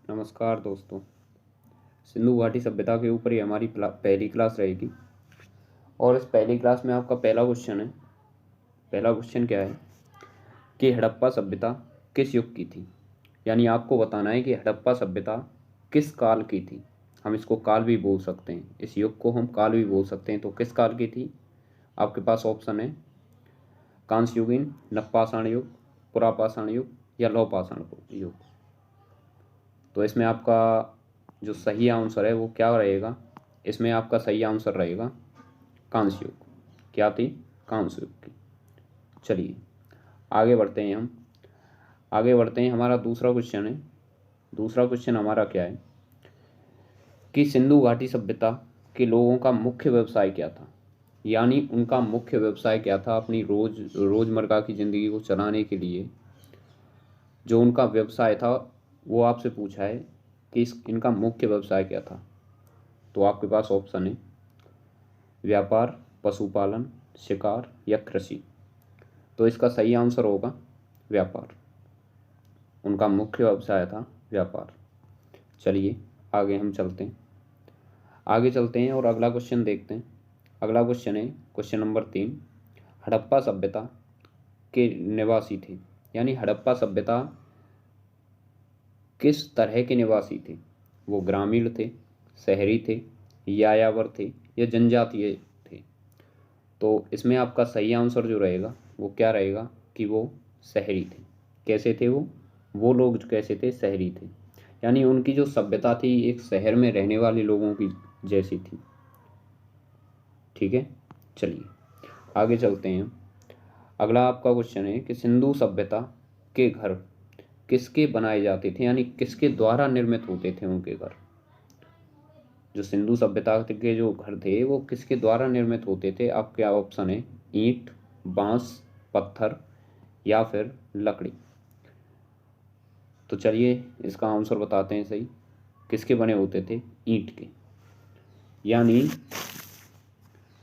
नमस्कार दोस्तों। सिंधु घाटी सभ्यता के ऊपर ही हमारी पहली क्लास रहेगी और इस पहली क्लास में आपका पहला क्वेश्चन है। पहला क्वेश्चन क्या है कि हड़प्पा सभ्यता किस युग की थी। यानी आपको बताना है कि हड़प्पा सभ्यता किस काल की थी। हम इसको काल भी बोल सकते हैं, इस युग को हम काल भी बोल सकते हैं। तो किस काल की थी? आपके पास ऑप्शन है कांस्य युगीन, नवपाषाण युग, पुरापाषाण युग या लौहपाषाण युग। तो इसमें आपका जो सही आंसर है वो क्या रहेगा? इसमें आपका सही आंसर रहेगा कांस्य युग। क्या थी? कांस्य युग की। चलिए आगे बढ़ते हैं। हमारा दूसरा क्वेश्चन है। दूसरा क्वेश्चन हमारा क्या है कि सिंधु घाटी सभ्यता के लोगों का मुख्य व्यवसाय क्या था। यानी उनका मुख्य व्यवसाय क्या था अपनी रोजमर्रा की ज़िंदगी को चलाने के लिए जो उनका व्यवसाय था वो आपसे पूछा है कि इनका मुख्य व्यवसाय क्या था। तो आपके पास ऑप्शन है व्यापार, पशुपालन, शिकार या कृषि। तो इसका सही आंसर होगा व्यापार। उनका मुख्य व्यवसाय था व्यापार। चलिए आगे हम चलते हैं और अगला क्वेश्चन देखते हैं। अगला क्वेश्चन है क्वेश्चन नंबर 3। हड़प्पा सभ्यता के निवासी थे। यानी हड़प्पा सभ्यता किस तरह के निवासी थे? वो ग्रामीण थे, शहरी थे, यायावर थे या जनजातीय थे। तो इसमें आपका सही आंसर जो रहेगा वो क्या रहेगा कि वो शहरी थे। कैसे थे वो लोग कैसे थे? शहरी थे। यानी उनकी जो सभ्यता थी एक शहर में रहने वाले लोगों की जैसी थी। ठीक है, चलिए आगे चलते हैं। अगला आपका क्वेश्चन है कि सिंधु सभ्यता के घर किसके बनाए जाते थे। यानी किसके द्वारा निर्मित होते थे उनके घर। जो सिंधु सभ्यता के जो घर थे वो किसके द्वारा निर्मित होते थे? आपके ऑप्शन है ईंट, बांस, पत्थर या फिर लकड़ी। तो चलिए इसका आंसर बताते हैं। सही किसके बने होते थे? ईंट के। यानी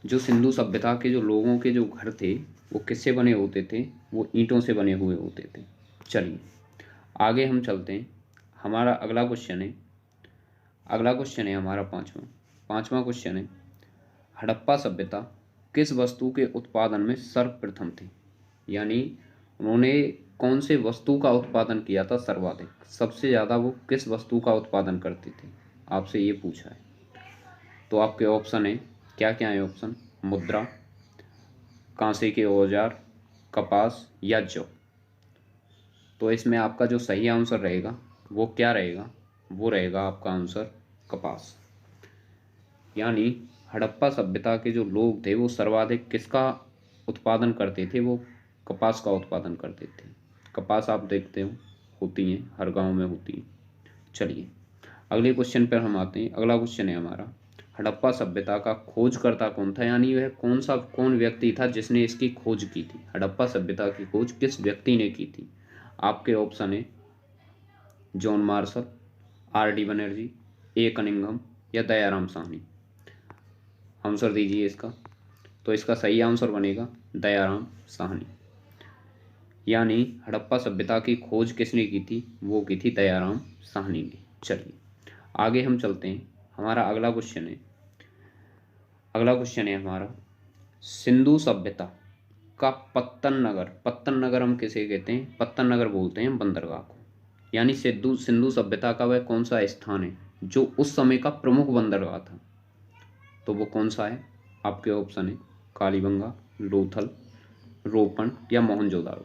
जो सिंधु सभ्यता के जो लोगों के जो घर थे वो किससे बने होते थे? वो ईंटों से बने हुए होते थे। चलिए आगे हम चलते हैं। हमारा अगला क्वेश्चन है हमारा पांचवा क्वेश्चन है हड़प्पा सभ्यता किस वस्तु के उत्पादन में सर्वप्रथम थी। यानी उन्होंने कौन से वस्तु का उत्पादन किया था सर्वाधिक, सबसे ज़्यादा वो किस वस्तु का उत्पादन करते थे, आपसे ये पूछा है। तो आपके ऑप्शन है, क्या क्या है ऑप्शन? मुद्रा, कांसे के औजार, कपास या जौ। तो इसमें आपका जो सही आंसर रहेगा वो क्या रहेगा? वो रहेगा आपका आंसर कपास। यानी हड़प्पा सभ्यता के जो लोग थे वो सर्वाधिक किसका उत्पादन करते थे? वो कपास का उत्पादन करते थे। कपास आप देखते हो होती हैं, हर गांव में होती है। चलिए अगले क्वेश्चन पर हम आते हैं। अगला क्वेश्चन है हमारा हड़प्पा सभ्यता का खोजकर्ता कौन था। यानी वह कौन व्यक्ति था जिसने इसकी खोज की थी। हड़प्पा सभ्यता की खोज किस व्यक्ति ने की थी? आपके ऑप्शन है John Marshall, R D Banerjee, A Cunningham या दयाराम साहनी। आंसर दीजिए इसका। तो इसका सही आंसर बनेगा दयाराम साहनी। यानी हड़प्पा सभ्यता की खोज किसने की थी? वो की थी दयाराम साहनी ने। चलिए आगे हम चलते हैं। हमारा अगला क्वेश्चन है हमारा सिंधु सभ्यता का पत्तन नगर हम किसे कहते हैं? पत्तन नगर बोलते हैं बंदरगाह को। यानी सिंधु सभ्यता का वह कौन सा स्थान है जो उस समय का प्रमुख बंदरगाह था? तो वो कौन सा है? आपके ऑप्शन है कालीबंगा, लोथल, रोपण या मोहनजोदाड़ो।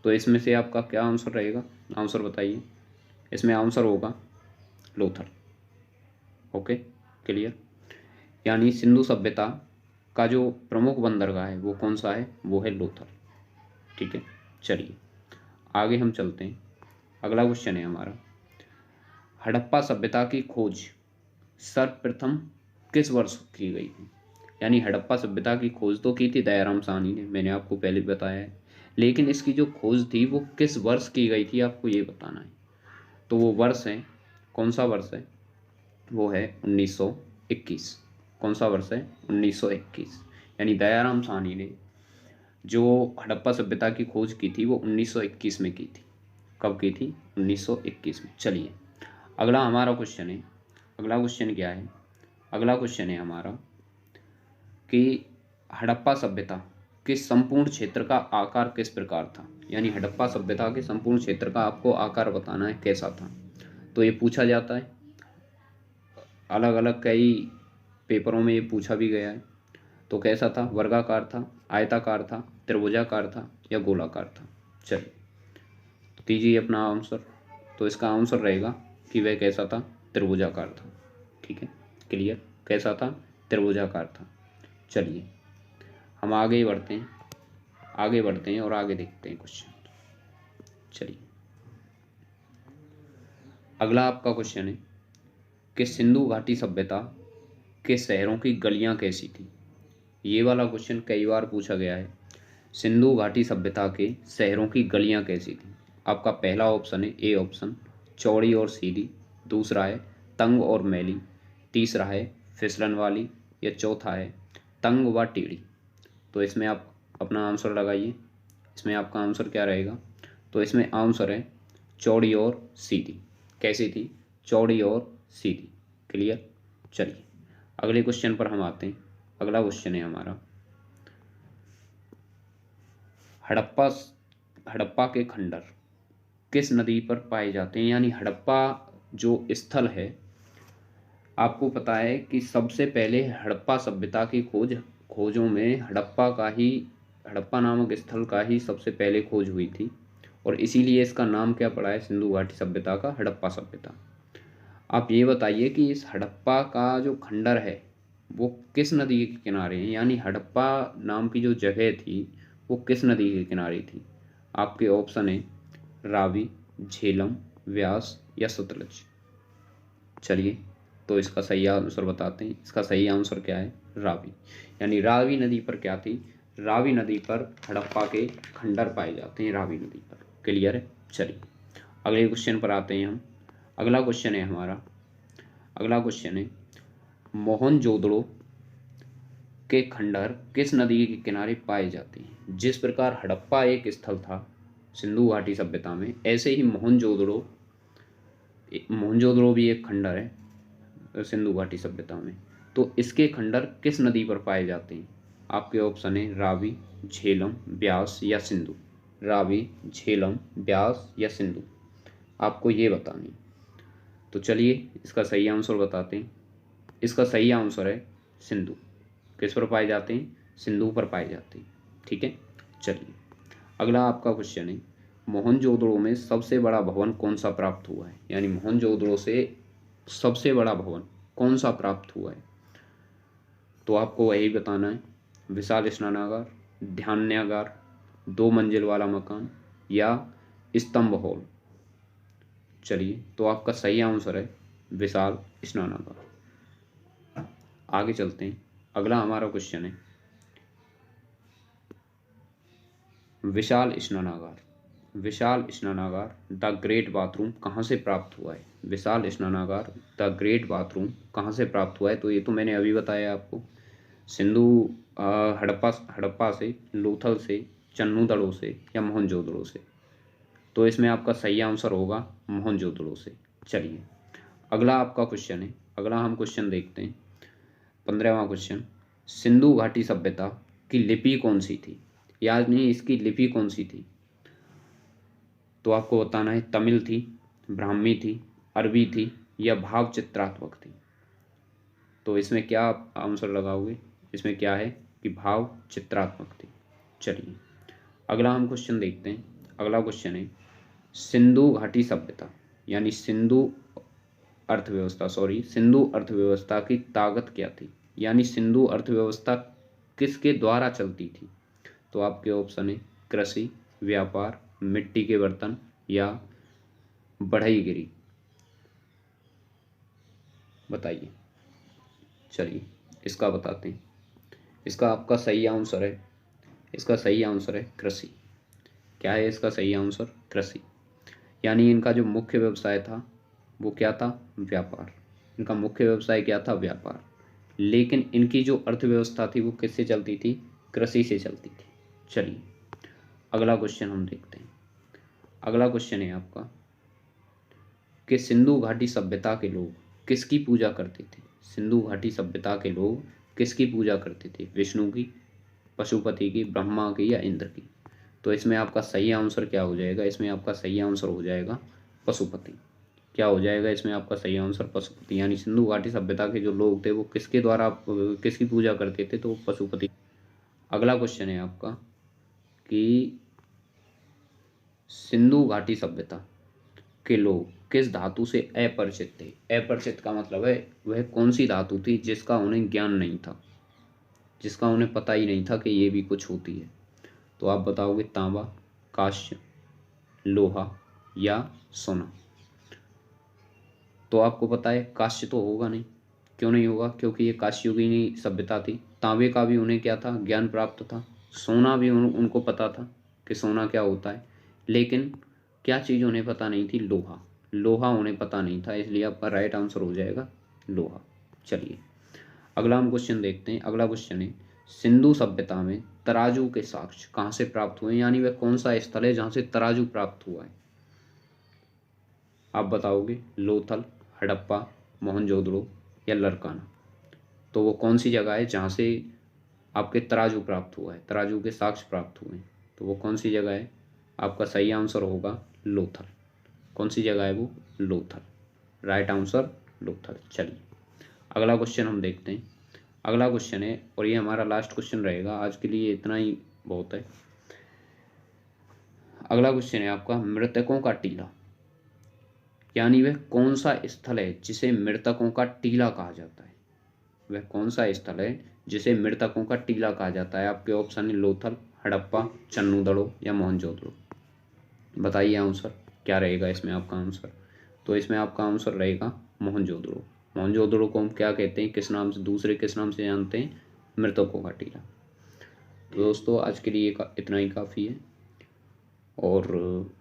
तो इसमें से आपका क्या आंसर रहेगा? आंसर बताइए। इसमें आंसर होगा लोथल। Okay, clear. यानी सिंधु सभ्यता का जो प्रमुख बंदरगाह है वो कौन सा है? वो है लोथल। ठीक है, चलिए आगे हम चलते हैं। अगला क्वेश्चन है हमारा हड़प्पा सभ्यता की खोज सर्वप्रथम किस वर्ष की गई थी? यानी हड़प्पा सभ्यता की खोज तो की थी दयाराम साहनी ने, मैंने आपको पहले बताया है, लेकिन इसकी जो खोज थी वो किस वर्ष की गई थी आपको ये बताना है। तो वो वर्ष है, कौन सा वर्ष है? वो है 1921। कौन सा वर्ष है? 1921। यानी दयाराम साहनी ने जो हड़प्पा सभ्यता की खोज की थी वो 1921 में की थी। कब की थी? 1921 में। चलिए अगला हमारा क्वेश्चन है, अगला क्वेश्चन क्या है, अगला क्वेश्चन है हमारा कि हड़प्पा सभ्यता के संपूर्ण क्षेत्र का आकार किस प्रकार था। यानी हड़प्पा सभ्यता के संपूर्ण क्षेत्र का आपको आकार बताना है कैसा था। तो ये पूछा जाता है, अलग अलग कई पेपरों में ये पूछा भी गया है। तो कैसा था, वर्गाकार था, आयताकार था, त्रिभुजाकार था या गोलाकार था। चलिए दीजिए अपना आंसर। तो इसका आंसर रहेगा कि वह कैसा था, त्रिभुजाकार था। ठीक है, क्लियर, कैसा था, त्रिभुजाकार था। चलिए हम आगे बढ़ते हैं, आगे बढ़ते हैं और आगे देखते हैं क्वेश्चन। चलिए अगला आपका क्वेश्चन है कि सिंधु घाटी सभ्यता के शहरों की गलियां कैसी थी। ये वाला क्वेश्चन कई बार पूछा गया है। सिंधु घाटी सभ्यता के शहरों की गलियां कैसी थी। आपका पहला ऑप्शन है ए ऑप्शन, चौड़ी और सीधी। दूसरा है तंग और मैली। तीसरा है फिसलन वाली। या चौथा है तंग व टेढ़ी। तो इसमें आप अपना आंसर लगाइए। इसमें आपका आंसर क्या रहेगा। तो इसमें आंसर है चौड़ी और सीधी। कैसी थी, चौड़ी और सीधी। क्लियर। चलिए अगले क्वेश्चन पर हम आते हैं। अगला क्वेश्चन है हमारा, हड़प्पा हड़प्पा के खंडर किस नदी पर पाए जाते हैं। यानी हड़प्पा जो स्थल है, आपको पता है कि सबसे पहले हड़प्पा सभ्यता की खोजों में हड़प्पा नामक स्थल का ही सबसे पहले खोज हुई थी। और इसीलिए इसका नाम क्या पड़ा है, सिंधु घाटी सभ्यता का हड़प्पा सभ्यता। आप ये बताइए कि इस हड़प्पा का जो खंडर है वो किस नदी के किनारे है। यानी हड़प्पा नाम की जो जगह थी वो किस नदी के किनारे थी। आपके ऑप्शन है रावी, झेलम, व्यास या सतलज। चलिए तो इसका सही आंसर बताते हैं। इसका सही आंसर क्या है, रावी। यानी रावी नदी पर क्या थी, रावी नदी पर हड़प्पा के खंडर पाए जाते हैं, रावी नदी पर। क्लियर है। चलिए अगले क्वेश्चन पर आते हैं हम। अगला क्वेश्चन है हमारा, अगला क्वेश्चन है मोहनजोदड़ो के खंडर किस नदी के किनारे पाए जाते हैं। जिस प्रकार हड़प्पा एक स्थल था सिंधु घाटी सभ्यता में, ऐसे ही मोहनजोदड़ो भी एक खंडर है सिंधु घाटी सभ्यता में। तो इसके खंडर किस नदी पर पाए जाते हैं। आपके ऑप्शन है रावी, झेलम, ब्यास या सिंधु। रावी, झेलम, ब्यास या सिंधु, आपको ये बतानी। तो चलिए इसका सही आंसर बताते हैं। इसका सही आंसर है सिंधु। किस पर पाए जाते हैं, सिंधु पर पाए जाते हैं। ठीक है। चलिए अगला आपका क्वेश्चन है मोहनजोदड़ो में सबसे बड़ा भवन कौन सा प्राप्त हुआ है। यानी मोहनजोदड़ो से सबसे बड़ा भवन कौन सा प्राप्त हुआ है। तो आपको वही बताना है, विशाल स्नानागार, ध्यानागार, 2 मंजिल वाला मकान या स्तंभ हॉल। चलिए तो आपका सही आंसर है विशाल स्नानागार। आगे चलते हैं। अगला हमारा क्वेश्चन है विशाल स्नानागार। विशाल स्नानागार द ग्रेट बाथरूम कहाँ से प्राप्त हुआ है। विशाल स्नानागार द ग्रेट बाथरूम कहाँ से प्राप्त हुआ है। तो ये तो मैंने अभी बताया आपको, सिंधु हड़प्पा से, लोथल से, चन्नूदड़ो से या मोहनजोदड़ो से। तो इसमें आपका सही आंसर होगा मोहनजोदड़ो से। चलिए अगला आपका क्वेश्चन है, अगला हम क्वेश्चन देखते हैं। 15वां क्वेश्चन, सिंधु घाटी सभ्यता की लिपि कौन सी थी। यानी इसकी लिपि कौन सी थी। तो आपको बताना है तमिल थी, ब्राह्मी थी, अरबी थी या भाव चित्रात्मक थी। तो इसमें क्या आप आंसर लगाओगे, इसमें क्या है कि भाव चित्रात्मक थी। चलिए अगला हम क्वेश्चन देखते हैं। अगला क्वेश्चन है सिंधु घाटी सभ्यता यानी सिंधु अर्थव्यवस्था की ताकत क्या थी। यानी सिंधु अर्थव्यवस्था किसके द्वारा चलती थी। तो आपके ऑप्शन है कृषि, व्यापार, मिट्टी के बर्तन या बढ़ईगिरी। बताइए। चलिए इसका बताते हैं। इसका आपका सही आंसर है, इसका सही आंसर है कृषि। क्या है इसका सही आंसर, कृषि। यानी इनका जो मुख्य व्यवसाय था वो क्या था, व्यापार। इनका मुख्य व्यवसाय क्या था, व्यापार। लेकिन इनकी जो अर्थव्यवस्था थी वो किससे चलती थी, कृषि से चलती थी। चलिए अगला क्वेश्चन हम देखते हैं। अगला क्वेश्चन है आपका कि सिंधु घाटी सभ्यता के लोग किसकी पूजा करते थे? सिंधु घाटी सभ्यता के लोग किसकी पूजा करते थे? विष्णु की, पशुपति की, ब्रह्मा की या इंद्र की? तो इसमें आपका सही आंसर क्या हो जाएगा? इसमें आपका सही आंसर हो जाएगा पशुपति। क्या हो जाएगा इसमें आपका सही आंसर? पशुपति। यानी सिंधु घाटी सभ्यता के जो लोग थे वो किसके द्वारा किसकी पूजा करते थे? तो पशुपति। अगला क्वेश्चन है आपका कि सिंधु घाटी सभ्यता के लोग किस धातु से अपरिचित थे? अपरिचित का मतलब है वह कौन सी धातु थी जिसका उन्हें ज्ञान नहीं था, जिसका उन्हें पता ही नहीं था कि ये भी कुछ होती है। तो आप बताओगे तांबा, कांस्य, लोहा या सोना। तो आपको पता है कांस्य तो होगा नहीं। क्यों नहीं होगा? क्योंकि ये कांस्ययुगीनी सभ्यता थी। तांबे का भी उन्हें क्या था? ज्ञान प्राप्त था। सोना भी उनको पता था कि सोना क्या होता है, लेकिन क्या चीज़ उन्हें पता नहीं थी? लोहा। लोहा उन्हें पता नहीं था, इसलिए आपका राइट आंसर हो जाएगा लोहा। चलिए अगला हम क्वेश्चन देखते हैं। अगला क्वेश्चन है सिंधु सभ्यता में तराजू के साक्ष्य कहाँ से प्राप्त हुए? यानी वह कौन सा स्थल है जहाँ से तराजू प्राप्त हुआ है? आप बताओगे लोथल, हड़प्पा, मोहनजोदड़ो या लरकाना। तो वो कौन सी जगह है जहाँ से आपके तराजू प्राप्त हुआ है, तराजू के साक्ष्य प्राप्त हुए हैं? तो वो कौन सी जगह है? आपका सही आंसर होगा लोथल। कौन सी जगह है वो? लोथल। Right answer Lothal. चलिए अगला क्वेश्चन हम देखते हैं। अगला क्वेश्चन है और ये हमारा लास्ट क्वेश्चन रहेगा आज के लिए, इतना ही बहुत है। अगला क्वेश्चन है आपका मृतकों का टीला। यानी वह कौन सा स्थल है जिसे मृतकों का टीला कहा जाता है? वह कौन सा स्थल है जिसे मृतकों का टीला कहा जाता है? आपके ऑप्शन है लोथल, हड़प्पा, चन्नूदड़ो या मोहनजोदड़ो। बताइए आंसर क्या रहेगा इसमें आपका आंसर? तो इसमें आपका आंसर रहेगा मोहनजोदड़ो। मोहनजोदड़ो को हम क्या कहते हैं, किस नाम से, दूसरे किस नाम से जानते हैं? मृतकों का टीला। तो दोस्तों आज के लिए इतना ही काफ़ी है। और